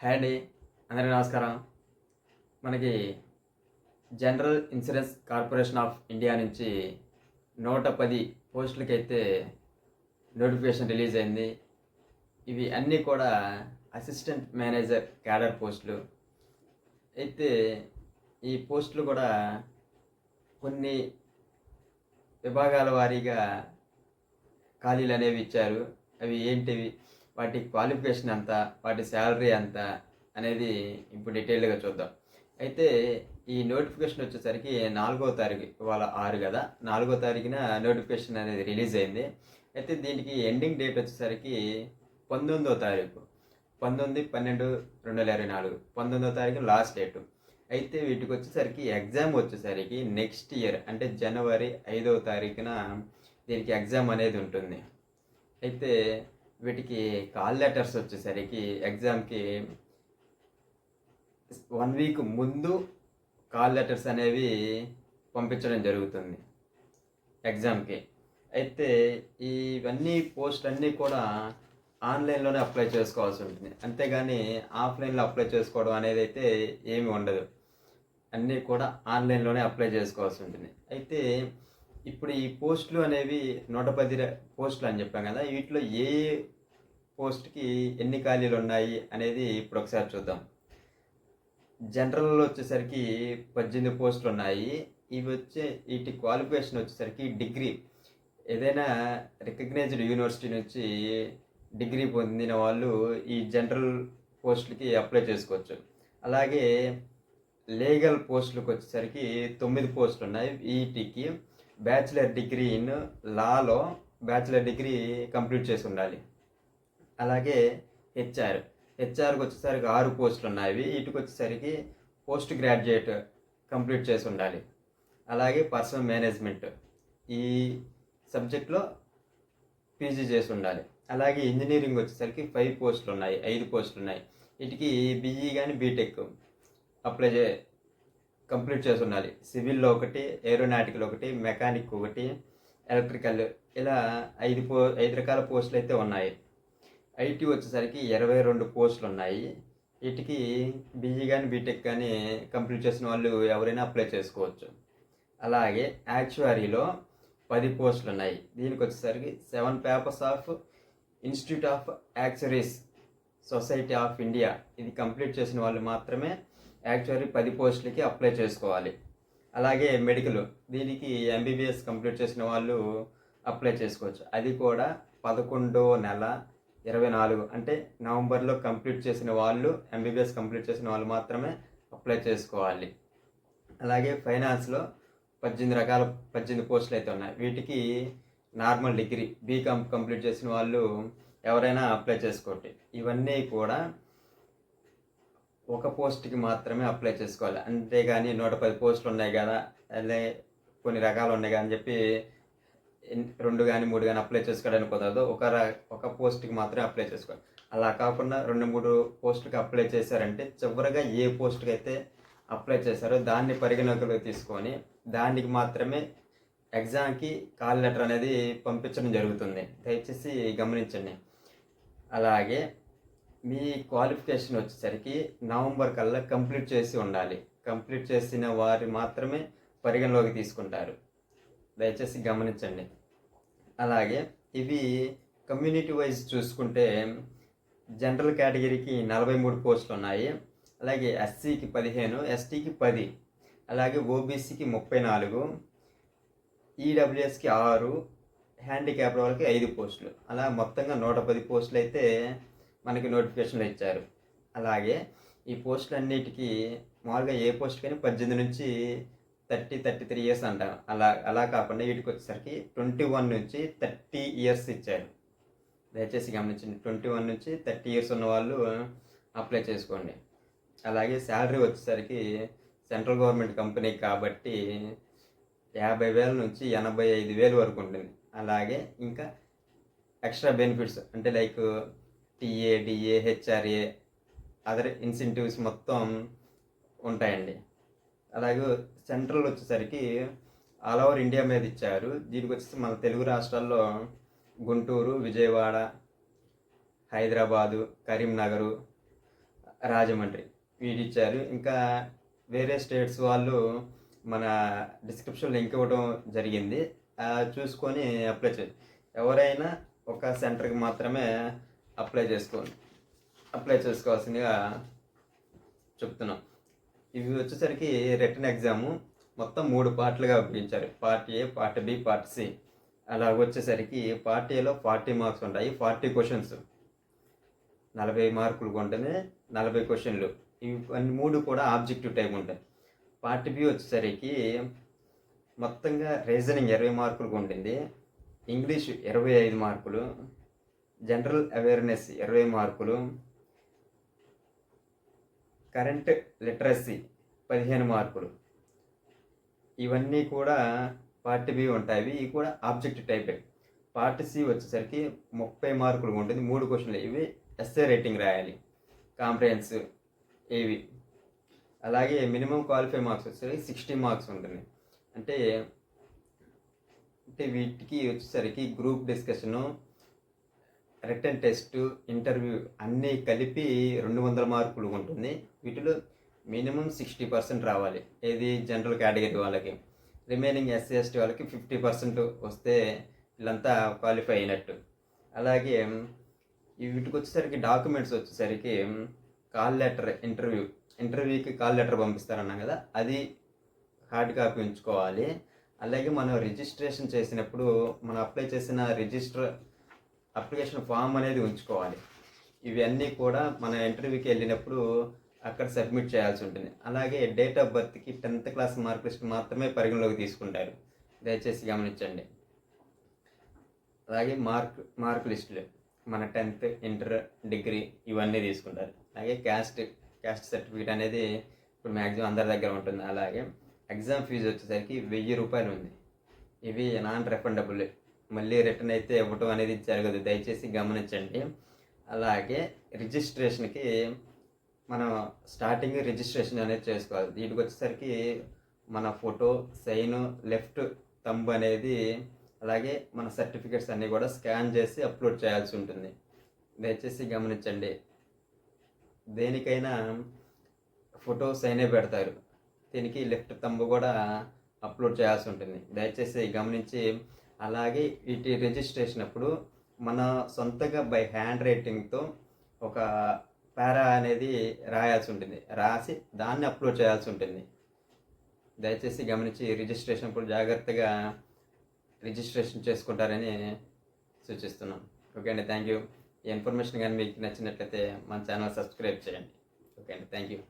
Hi అండి, అందరికీ నమస్కారం. మనకి general insurance corporation of India నుంచి 110 పోస్టులకైతే నోటిఫికేషన్ రిలీజ్ అయింది. ఇవి అన్నీ కూడా అసిస్టెంట్ మేనేజర్ క్యాడర్ పోస్టులు. అయితే ఈ పోస్టులు కూడా కొన్ని విభాగాల వారీగా ఖాళీలు అనేవి ఇచ్చారు. అవి ఏంటివి, వాటి క్వాలిఫికేషన్ ఎంత, వాటి శాలరీ ఎంత అనేది ఇప్పుడు డీటెయిల్గా చూద్దాం. అయితే ఈ నోటిఫికేషన్ వచ్చేసరికి 4వ తారీఖు, ఇవాళ 6 కదా, 4వ తారీఖున నోటిఫికేషన్ అనేది రిలీజ్ అయింది. అయితే దీనికి ఎండింగ్ డేట్ వచ్చేసరికి 19వ తారీఖు, 19/12/2024, 19వ తారీఖు లాస్ట్ డేటు. అయితే వీటికి వచ్చేసరికి ఎగ్జామ్ వచ్చేసరికి నెక్స్ట్ ఇయర్ అంటే జనవరి 5వ తారీఖున దీనికి ఎగ్జామ్ అనేది ఉంటుంది. అయితే వీటికి కాల్ లెటర్స్ వచ్చేసరికి ఎగ్జామ్కి 1 వీక్ ముందు కాల్ లెటర్స్ అనేవి పంపించడం జరుగుతుంది ఎగ్జామ్కి. అయితే ఇవన్నీ పోస్ట్ అన్నీ కూడా ఆన్లైన్లోనే అప్లై చేసుకోవాల్సి ఉంటుంది, అంతేగాని ఆఫ్లైన్లో అప్లై చేసుకోవడం అనేది అయితే ఏమి ఉండదు. అన్నీ కూడా ఆన్లైన్లోనే అప్లై చేసుకోవాల్సి ఉంటుంది. అయితే ఇప్పుడు ఈ పోస్టులు అనేవి 110 పోస్టులు అని చెప్పాం కదా, వీటిలో ఏ పోస్ట్కి ఎన్ని ఖాళీలు ఉన్నాయి అనేది ఇప్పుడు ఒకసారి చూద్దాం. జనరల్లో వచ్చేసరికి 18 పోస్టులు ఉన్నాయి. వీటి క్వాలిఫికేషన్ వచ్చేసరికి డిగ్రీ, ఏదైనా రికగ్నైజ్డ్ యూనివర్సిటీ నుంచి డిగ్రీ పొందిన వాళ్ళు ఈ జనరల్ పోస్టులకి అప్లై చేసుకోవచ్చు. అలాగే లీగల్ పోస్టులకు వచ్చేసరికి 9 పోస్టులు ఉన్నాయి. వీటికి bachelor degree in Lalo bachelor degree complete చేసి ఉండాలి. అలాగే హెచ్ఆర్కి వచ్చేసరికి 6 పోస్టులు ఉన్నాయి. వీటికి వచ్చేసరికి పోస్ట్ గ్రాడ్యుయేట్ కంప్లీట్ చేసి ఉండాలి. అలాగే పర్సనల్ మేనేజ్మెంట్ ఈ సబ్జెక్ట్లో పీజీ చేసి ఉండాలి. అలాగే ఇంజనీరింగ్ వచ్చేసరికి 5 పోస్టులు ఉన్నాయి, 5 పోస్టులు ఉన్నాయి. వీటికి బీఈ కానీ బీటెక్ కంప్లీట్ చేసి ఉండాలి. సివిల్లో 1, ఏరోనాటికల్ 1, మెకానిక్ 1, ఎలక్ట్రికల్, ఇలా 5 రకాల పోస్టులు అయితే ఉన్నాయి. ఐటీ వచ్చేసరికి 22 పోస్టులు ఉన్నాయి. వీటికి బీఈ కానీ బీటెక్ కానీ కంప్లీట్ చేసిన వాళ్ళు ఎవరైనా అప్లై చేసుకోవచ్చు. అలాగే యాక్చువరీలో 10 పోస్టులు ఉన్నాయి. దీనికి వచ్చేసరికి 7 papers of institute of actuaries society of India ఇది కంప్లీట్ చేసిన వాళ్ళు మాత్రమే యాక్చువరీ 10 పోస్టులకి అప్లై చేసుకోవాలి. అలాగే మెడికల్, దీనికి ఎంబీబీఎస్ కంప్లీట్ చేసిన వాళ్ళు అప్లై చేసుకోవచ్చు. అది కూడా 11వ నెల 24 అంటే నవంబర్లో కంప్లీట్ చేసిన వాళ్ళు, ఎంబీబీఎస్ కంప్లీట్ చేసిన వాళ్ళు మాత్రమే అప్లై చేసుకోవాలి. అలాగే ఫైనాన్స్లో 18 పోస్టులు అయితే ఉన్నాయి. వీటికి నార్మల్ డిగ్రీ బీకామ్ కంప్లీట్ చేసిన వాళ్ళు ఎవరైనా అప్లై చేసుకోవచ్చు. ఇవన్నీ కూడా ఒక పోస్ట్కి మాత్రమే అప్లై చేసుకోవాలి, అంతేగాని 110 పోస్టులు ఉన్నాయి కదా, అదే కొన్ని రకాలు ఉన్నాయి కదా అని చెప్పి 2 కానీ 3 కానీ అప్లై చేసుకోవడానికి కుదరదు. ఒక పోస్ట్కి మాత్రమే అప్లై చేసుకోవాలి. అలా కాకుండా 2-3 పోస్టులకి అప్లై చేశారంటే చివరిగా ఏ పోస్ట్కి అయితే అప్లై చేశారో దాన్ని పరిగణలోకి తీసుకొని దానికి మాత్రమే ఎగ్జామ్కి కాల్ లెటర్ అనేది పంపించడం జరుగుతుంది. దయచేసి గమనించండి. అలాగే మీ క్వాలిఫికేషన్ వచ్చేసరికి నవంబర్ కల్లా కంప్లీట్ చేసి ఉండాలి. కంప్లీట్ చేసిన వారు మాత్రమే పరిగణలోకి తీసుకుంటారు, దయచేసి గమనించండి. అలాగే ఇవి కమ్యూనిటీ వైజ్ చూసుకుంటే జనరల్ కేటగిరీకి 43 పోస్టులు ఉన్నాయి. అలాగే ఎస్సీకి 15, ఎస్టీకి 10, అలాగే ఓబీసీకి 34, ఈడబ్ల్యూఎస్కి 6, హ్యాండిక్యాప్ వాళ్ళకి 5 పోస్టులు, అలా మొత్తంగా 110 పోస్టులు అయితే మనకి నోటిఫికేషన్లు ఇచ్చారు. అలాగే ఈ పోస్టులన్నిటికీ మామూలుగా ఏ పోస్ట్ కానీ 18 నుంచి 33 ఇయర్స్ అంటాం. అలా కాకుండా వీటికి వచ్చేసరికి 21 నుంచి 30 ఇయర్స్ ఇచ్చారు, దయచేసి గమనించండి. 21 నుంచి 30 ఇయర్స్ ఉన్న వాళ్ళు అప్లై చేసుకోండి. అలాగే శాలరీ వచ్చేసరికి సెంట్రల్ గవర్నమెంట్ కంపెనీ కాబట్టి 50,000 నుంచి 85,000 వరకు ఉంటుంది. అలాగే ఇంకా ఎక్స్ట్రా బెనిఫిట్స్ అంటే like TA, DA, HRA, other incentives మొత్తం ఉంటాయండి. అలాగే సెంట్రల్ వచ్చేసరికి ఆల్ ఓవర్ ఇండియా మీద ఇచ్చారు. దీనికి వచ్చేసి మన తెలుగు రాష్ట్రాల్లో గుంటూరు, విజయవాడ, హైదరాబాదు, కరీంనగరు, రాజమండ్రి వీడిచ్చారు. ఇంకా వేరే స్టేట్స్ వాళ్ళు మన డిస్క్రిప్షన్ లింక్ ఇవ్వడం జరిగింది. చూసుకొని అప్లై చేయండి. ఎవరైనా ఒక సెంటర్కి మాత్రమే అప్లై చేసుకోవాల్సిందిగా చెప్తున్నాం. ఇవి వచ్చేసరికి రిటన్ ఎగ్జాము మొత్తం 3 పార్ట్లుగా విభజించారు. Part A, part B, part C. అలా వచ్చేసరికి పార్ట్ ఏలో 40 మార్క్స్ ఉంటాయి. 40 క్వశ్చన్స్, 40 మార్కులు ఉంటేనే 40 క్వశ్చన్లు. ఇవన్నీ 3 కూడా ఆబ్జెక్టివ్ టైప్ ఉంటాయి. పార్ట్ బి వచ్చేసరికి మొత్తంగా రీజనింగ్ 20 మార్కులకు ఉంటుంది. ఇంగ్లీష్ 25 మార్కులు, జనరల్ అవేర్నెస్ 20 మార్కులు, కరెంట్ లిటరసీ 15 మార్కులు. ఇవన్నీ కూడా పార్ట్ బి ఉంటాయి. ఇవి కూడా ఆబ్జెక్టివ్ టైపే. పార్ట్ సి వచ్చేసరికి 30 మార్కులు ఉంటుంది. 3 క్వశ్చన్లు. ఇవి ఎస్ఏ రేటింగ్ రాయాలి, కాంప్రహెన్స్ ఇవి. అలాగే మినిమం క్వాలిఫై మార్క్స్ వచ్చేసరికి 60 మార్క్స్ ఉంటుంది. అంటే వీటికి వచ్చేసరికి group discussion, written test, interview అన్నీ కలిపి 200 మార్కులు ఉంటుంది. వీటిలో మినిమం 60% రావాలి. ఏది జనరల్ కేటగిరీ వాళ్ళకి. రిమైనింగ్ ఎస్సీ ఎస్టీ వాళ్ళకి 50% వస్తే వీళ్ళంతా క్వాలిఫై అయినట్టు. అలాగే వీటికి వచ్చేసరికి డాక్యుమెంట్స్ వచ్చేసరికి కాల్ లెటర్, ఇంటర్వ్యూకి కాల్ లెటర్ పంపిస్తారన్నాం కదా, అది హార్డ్ కాపీ ఉంచుకోవాలి. అలాగే మనం రిజిస్ట్రేషన్ చేసినప్పుడు మనం అప్లై చేసిన అప్లికేషన్ ఫామ్ అనేది ఉంచుకోవాలి. ఇవన్నీ కూడా మన ఇంటర్వ్యూకి వెళ్ళినప్పుడు అక్కడ సబ్మిట్ చేయాల్సి ఉంటుంది. అలాగే డేట్ ఆఫ్ బర్త్కి 10th క్లాస్ మార్క్ లిస్ట్ మాత్రమే పరిగణలోకి తీసుకుంటారు, దయచేసి గమనించండి. అలాగే మార్క్ లిస్టులు మన 10th, ఇంటర్, డిగ్రీ ఇవన్నీ తీసుకుంటారు. అలాగే క్యాస్ట్ సర్టిఫికేట్ అనేది ఇప్పుడు మ్యాక్సిమం అందరి దగ్గర ఉంటుంది. అలాగే ఎగ్జామ్ ఫీజు వచ్చేసరికి 1000 రూపాయలు ఉంది. ఇవి నాన్ రిఫండబుల్, మళ్ళీ రిటర్న్ అయితే ఇవ్వటం అనేది జరగదు, దయచేసి గమనించండి. అలాగే రిజిస్ట్రేషన్కి మనం స్టార్టింగ్ రిజిస్ట్రేషన్ అనేది చేసుకోవాలి. వీటికి వచ్చేసరికి మన ఫోటో, సైను, లెఫ్ట్ థంబ్ అనేది, అలాగే మన సర్టిఫికేట్స్ అన్నీ కూడా స్కాన్ చేసి అప్లోడ్ చేయాల్సి ఉంటుంది, దయచేసి గమనించండి. దేనికైనా ఫోటో, సైనే పెడతారు, దీనికి లెఫ్ట్ థంబ్ కూడా అప్లోడ్ చేయాల్సి ఉంటుంది, దయచేసి గమనించి. అలాగే వీటి రిజిస్ట్రేషన్ అప్పుడు మన సొంతగా బై హ్యాండ్ రైటింగ్తో ఒక పారా అనేది రాయాల్సి ఉంటుంది, రాసి దాన్ని అప్లోడ్ చేయాల్సి ఉంటుంది, దయచేసి గమనించి రిజిస్ట్రేషన్ అప్పుడు జాగ్రత్తగా రిజిస్ట్రేషన్ చేసుకుంటారని సూచిస్తున్నాం. ఓకే అండి, థ్యాంక్ యూ. ఈ ఇన్ఫర్మేషన్ కానీ మీకు నచ్చినట్లయితే మన ఛానల్ సబ్స్క్రైబ్ చేయండి. ఓకే అండి, థ్యాంక్ యూ.